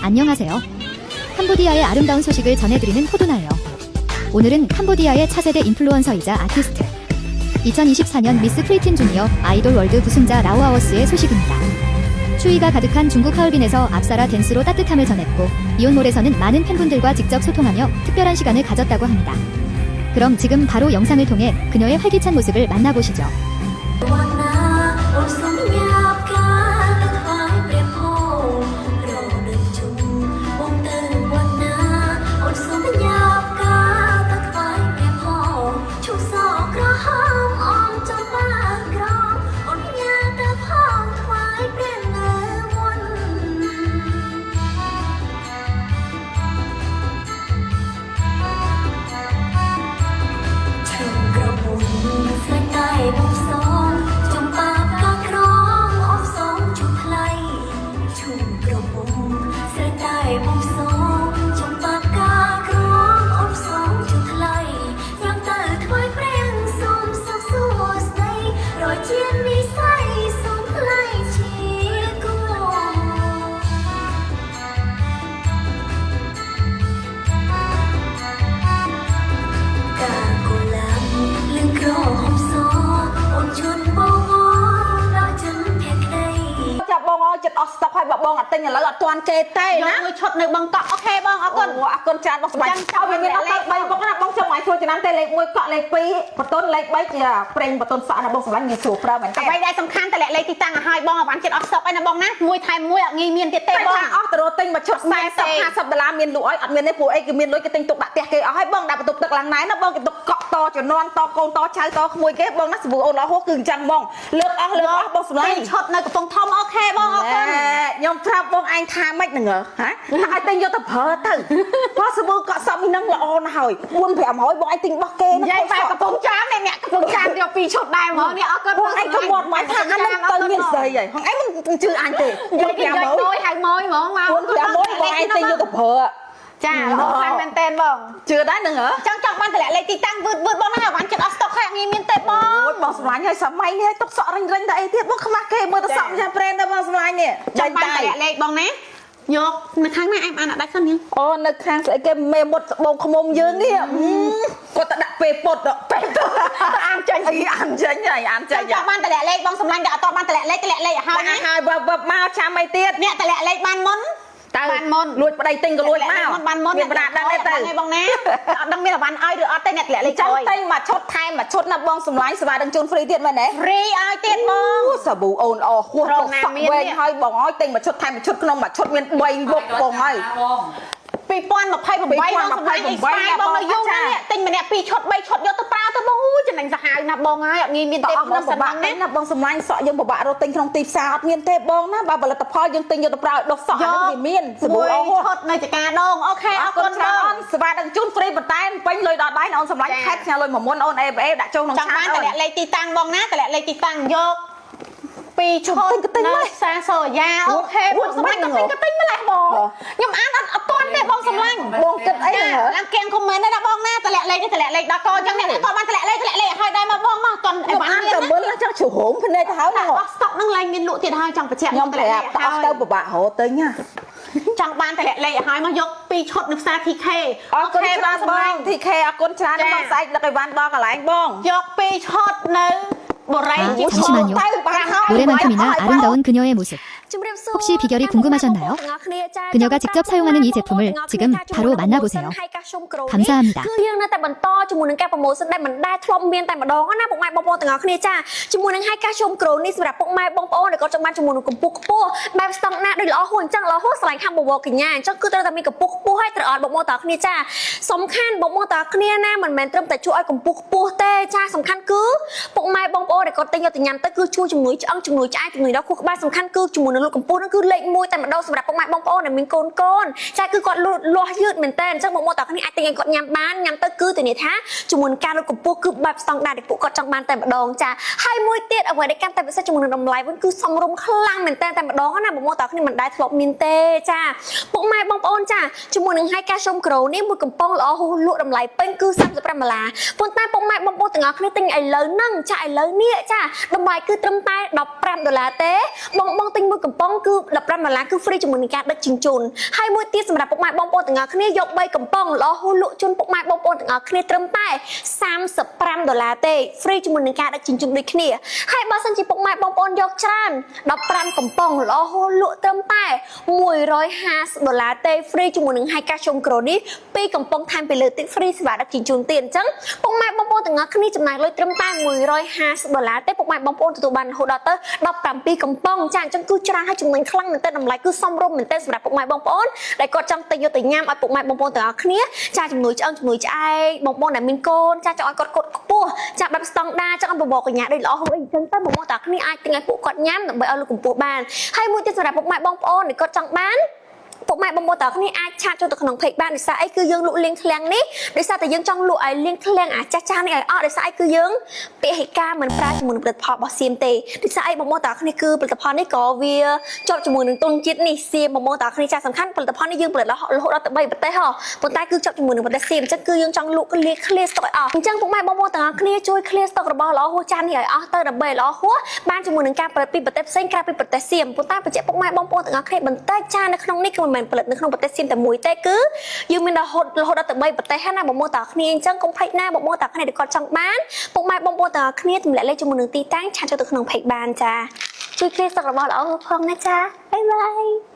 안녕하세요. 캄보디아의 아름다운 소식을 전해드리는 포도나예요. 오늘은 캄보디아의 차세대 인플루언서이자 아티스트 2024년 미스 프리틴 주니어 아이돌 월드 우승자 라우아워스의 소식입니다. 추위가 가득한 중국 하얼빈에서 앞사라 댄스로 따뜻함을 전했고 이온몰에서는 많은 팬분들과 직접 소통하며 특별한 시간을 가졌다고 합니다. 그럼 지금 바로 영상을 통해 그녀의 활기찬 모습을 만나보시죠.ចិត្តអស់ស្តុកហើយបងអត់ទិញឥឡូវអត់ទាន់គេទេណាមួយឈុតនៅបងកក់អូខេបងអរគុណអរគុណច្រើនបងសម្រាប់ចាំវាមានអត់ទៅ3បងណាបងចង់ឲ្យធ្វើចំណាំតែលេខ1កក់លេខ2បតុនលេខ3ជាប្រេងបតុនសក់ណាបងសម្រាប់ងាយស្រួលប្រើមែនទេអ្វីដែលសំខាន់តែលេខទីតាំងឲ្យបងអាវ៉ាន់ចិត្តអស់ស្តុកឯណាបងណាមួយថែមមួយអត់ងាយមានទៀតទេបងអស់ទៅរត់ទិញមួយឈុត$40-50មានលក់ឲ្យអត់មានទេពួកអីគេមានលុយគេទិញទុកដាក់ផ្ទះគេអស់ហើយបងដាក់បន្ទប់ទឹកឡើងណែណាបងគេទុកកក់តជំនាន់តកូនតចៅតក្មួយគេបងណាសាប៊ូអូនល្អហោះគឺអញ្ចឹងបងលើកអស់បងសម្រាប់ឈុតនៅកំពង់ធំអូខេបងអរគុណខ្ញុំប្រាប់បងឯងថាម៉េចហ្នឹងហ៎ឲ្យទិញយកទៅប្រើទៅព្រោះសាប៊ូកក់សក់នេះហ្នឹងល្អណាស់ហើយ4-500បងឯងទិញរបស់គេណាបែបកំពង់ចាមនេះអ្នកកំពង់ចាមយក2ឈុតដែរហ្មងនេះអរគុណបងឯងក៏មាត់មកថាអានេះទៅមានស្រីហើយហងឯងមិនជឿអញទេយក500ហៅម៉ួយហ្មងមក4-500បងឯងទិញយកទៅប្រើចាល្អខ្លាំងមែនតើបងជឿដែរហ្នឹងហ៎ចង់បានតម្លាក់លេខទីតាំងវឺតបងណាអាវ៉ាន់ចិត្តអស់ស្តុកហើយងាយមានទេបងអូយបងសម្លាញ់ហើយសម័យនេះទុកសក់រិញតែអីទៀតបងខ្មាស់គេមើលទៅសក់យ៉ាងប្រេនទៅបងសម្លាញ់នេះចង់បានតម្លាក់លេខបងណាយកនៅខាងណាអែមអានអត់ដាច់សិននេះអូនៅខាងស្អីគេមេមុតបងខ្មុំយើងនេះគាត់ទៅដាក់ពេលពុតពេលទៅអានចាញ់អីអានចាញ់ហើយអានចាញ់ចង់បានតម្លាក់លេខបងសម្លាញ់តែអត់បានតម្លាក់លេខឲ្យហើយមកចាំអីទៀតអ្នកតម្លាក់លេខបានមុនបានមុនលួចប្តីទិញក៏លួចមកបានមុនមានប្រាក់ដឹងទេទៅបងណាអត់ដឹងមានអវ៉ាន់ឲ្យឬអត់ទេអ្នកតម្លាក់លេខចាំទិញមួយឈុតថែមមួយឈុតណាបងសម្លាញ់ស្វាដឹងជូនហ្វ្រីទៀតមែនទេហ្វ្រីឲ្យទៀតបងសាប៊ូអូនអហួសទៅសក់វែងឲ្យបងឲ្យទិញមួយឈុតថែមមួយឈុតក្នុងមួយឈុតមាន3មុខបងហើយ2028បងសម្លាញ់អ៊ីស្ប៉ាយបងនៅយូរណាស់ទិញម្នាក់2ឈុត3ឈុតយកទៅប្រើទៅបងចំណេញសាហាវណាបងហើយអត់ងាយមានទេបងសម្លាញ់ណាបងសម្លាញ់សក់យើងពិបាករកទិញក្នុងទីផ្សារអត់មានទេបងណាបើផលិតផលយើងទិញយកទៅប្រើឲ្យដុសសក់ហ្នឹងវាមានសាប៊ូអូឈុតនៅចកាដងអូខេអរគុណបងស្វាដឹងជូនហ្វ្រីប៉ុន្តែពេញលុយដល់ដៃអូនសម្លាញ់ខេតផ្ញើលុយមួយមុនអូនអេដាក់ចូលក្នុងឆាតចាំបានតម្លាក់លេខទីតាំងបងណាតម្លាក់លេខទីតាំងយក2ឈុតនៅសាសូយ៉ាអូខេបងសម្លាញ់ក៏ទិញម្លេះបងខ្ញុំអានអត់ទាន់ទេបងសម្លាញ់បងគិតអីឡើងគៀងខមមិនទេណាបងណាតម្លាក់លេខនេះតម្លាក់លេខដល់កអញ្ចឹងអ្នកគាត់បានតម្លាក់លេខឲ្យដែរមកបងមកតន់ខ្ញុំអានតែមើលចង់ជ្រុំភ្នែកទៅហើយណាអស់ស្តុកហ្នឹងឡើងមានលក់ទៀតហើយចង់បញ្ជាក់ខ្ញុំប្រាប់តោះទៅពិបាករកទិញណាចង់បានតម្លាក់លេខឲ្យមកយក2ឈុតនៅផ្សារ TK អរគុណច្រើនបង TK អរគុណច្រើនបងស្អែកដឹកឲ្យបានដល់កន្លែងបងយក2ឈុតនៅ잠시만요. 노래만큼이나 아름다운 그녀의 모습. 혹시 비결이 궁금하셨나요? 그녀가 직접 사용하는 이 제품을 지금 바로 만나보세요. 감사합니다. យើងនៅតែបន្តជាមួយនឹងការប្រម៉ូសិនដែលមិនដែលធ្លាប់មានតែម្ដងណាពុកម៉ែបងប្អូនទាំងអស់គ្នាចាជាមួយនឹងហើយកាសូមក្រូនេះសម្រាប់ពុកម៉ែបងប្អូនដែលគាត់ចង់បានជាមួយនឹងកម្ពស់ខ្ពស់បែបស្តង់ណាដូចល្អហួសអញ្ចឹងល្អហួសស្រឡាញ់ខាំបវរកញ្ញាអញ្ចឹងគឺត្រូវតែមានកម្ពស់ខ្ពស់ហើយត្រូវអត់បងប្អូនទាំងអស់គ្នាចាសំខាន់បងប្អូនទាំងអស់គ្នាណាមិនមែនត្រឹមតែជួយឲ្យកម្ពស់ខ្ពស់ទេចាសំខាន់គឺពុកម៉ែបងប្អូនដែលគាត់ទិញយកទៅញ៉ាំទៅគឺជួយជំនួយឆ្អឹងជំនួយឆ្អែតជំនួយដល់ខួរក្បាលសំខាន់គឺជាមួយនឹងលូតកម្ពស់នោះគឺលេខ1តែម្ដងសម្រាប់ពុកម៉ែបងប្អូនដែលមានកូនចាគឺគាត់លាស់យឺតមែនតើអញ្ចឹងបងប្អូនទាំងអស់គ្នាអាចទិញឲ្យគាត់ញ៉ាំបានញ៉ាំទៅគឺធានាថាជាមួយនឹងការលូតកម្ពស់គឺបែបស្តង់ដារដែលពួកគាត់ចង់បានតែម្ដងចាហើយមួយទៀតអ្វីដែលកាន់តែពិសេសជាមួយនឹងតម្លៃវិញគឺសមរម្យខ្លាំងមែនតើតែម្ដងណាបងប្អូនទាំងអស់គ្នាមិនដែលធ្លាប់មានទេចាពុកម៉ែបងប្អូនចាជាមួយនឹងហើយកាសូមក្រូនេះមួយកំប៉ុងល្អហួសលក់តម្លៃពេញគឺ$35ប៉ុន្តែពុកម៉ែបងប្អូនទាំងអស់គ្នាទិញឥឡូវហ្នឹងចាឥឡូវនេះចាតម្លៃគឺត្រឹមតែ$15ទេបងទិញមួយ កំប៉ុងគឺ$15គឺ free ជាមួយនឹងការដឹកជញ្ជូនហើយមួយទៀតសម្រាប់ពុកម៉ែបងប្អូនទាំងអស់គ្នាយក3កំប៉ុងល្អហួសលក់ជូនពុកម៉ែបងប្អូនទាំងអស់គ្នាត្រឹមតែ$35ទេ free ជាមួយនឹងការដឹកជញ្ជូនដូចគ្នាហើយបើសិនជាពុកម៉ែបងប្អូនយកច្រើន15កំប៉ុងល្អហួសលក់ត្រឹមតែ$150ទេ free ជាមួយនឹងហើយការជុំក្រូនេះ2កំប៉ុងថែមពីលើទៀត free សេវាដឹកជញ្ជូនទៀតអញ្ចឹងពុកម៉ែបងប្អូនទាំងអស់គ្នាចំណាយលុយត្រឹមតែ$150ទេពុកម៉ែបងប្អូនទទួលបានរហូតដល់ទៅ17កំប៉ុងចាអញ្ចឹងគឺច្រើនហើយចំណេញខ្លាំងមែនទែនតម្លៃគឺសមរម្យមែនទែនសម្រាប់ពុកម៉ែបងប្អូនដែលគាត់ចង់ទៅយកទៅញ៉ាំឲ្យពុកម៉ែបងប្អូនទាំងអស់គ្នាចាជំនួយឆ្អឹងជំនួយឆ្អែកបងប្អូនដែលមានកូនចាចង់ឲ្យគាត់កត់ខ្ពស់ចាបែបស្តង់ដាចង់ឲ្យបបរកញ្ញាដូចល្អហូបអីអញ្ចឹងទៅបងប្អូនទាំងអស់គ្នាអាចទិញឲ្យពួកគាត់ញ៉ាំដើម្បីឲ្យលើកកម្ពស់បានហើយមួយទៀតសម្រាប់ពុកម៉ែបងប្អូនដែលគាត់ចង់បានពុកម៉ែបងប្អូនទាំងគ្នាអាចឆាតចូលទៅក្នុង page បានដោយសារអីគឺយើងលក់លៀងឃ្លាំងនេះដោយសារតែយើងចង់លក់ឲ្យលៀងឃ្លាំងអាចាស់នេះឲ្យអត់ដោយសារអីគឺយើងពាហិការមិនប្រើជាមួយនឹងផលិតផលរបស់សៀមទេដោយសារអីបងប្អូនទាំងគ្នាគឺផលិតផលនេះក៏វាជាប់ជាមួយនឹងទុនជាតិនេះសៀមបងប្អូនទាំងគ្នាចាស់សំខាន់ផលិតផលនេះយើងផលិតរហូតដល់ទៅ3ប្រទេសហ៎ប៉ុន្តែគឺជាប់ជាមួយនឹងប្រទេសសៀមអញ្ចឹងគឺយើងចង់លក់clear stock ឲ្យអស់អញ្ចឹងពុកម៉ែបងប្អូនទាំងគ្នាជួយ clear stock របស់ល្អហួសចាននេះឲ្យអស់ទៅដើម្បីល្អហួសបានជាមួយនឹងការផលិតពីប្រទេសផ្សេងក្រៅពីប្រទេសសៀមប៉ុន្តែបញ្ជាក់ពុកម៉ែបងប្អូនទាំងគ្នាបន្តែចាននៅក្នុងនេះគឺមិនមែនផលិតនៅក្នុងប្រទេសសៀមតែមួយទេគឺយើងមានរហូតដល់ទៅ3ប្រទេសហើយណាបងប្អូនទាំងគ្នាអញ្ចឹងកុំភ្លេចណាបងប្អូនទាំងគ្នាដែលគាត់ចង់បានពុកម៉ែបងប្អូនទាំងគ្នាទម្លាក់លេខជាមួយនឹងទីតាំងឆាតចូលទៅក្នុង page បានចាជួយ clear stock របស់ល្អហួសផងណាចាបាយបាយ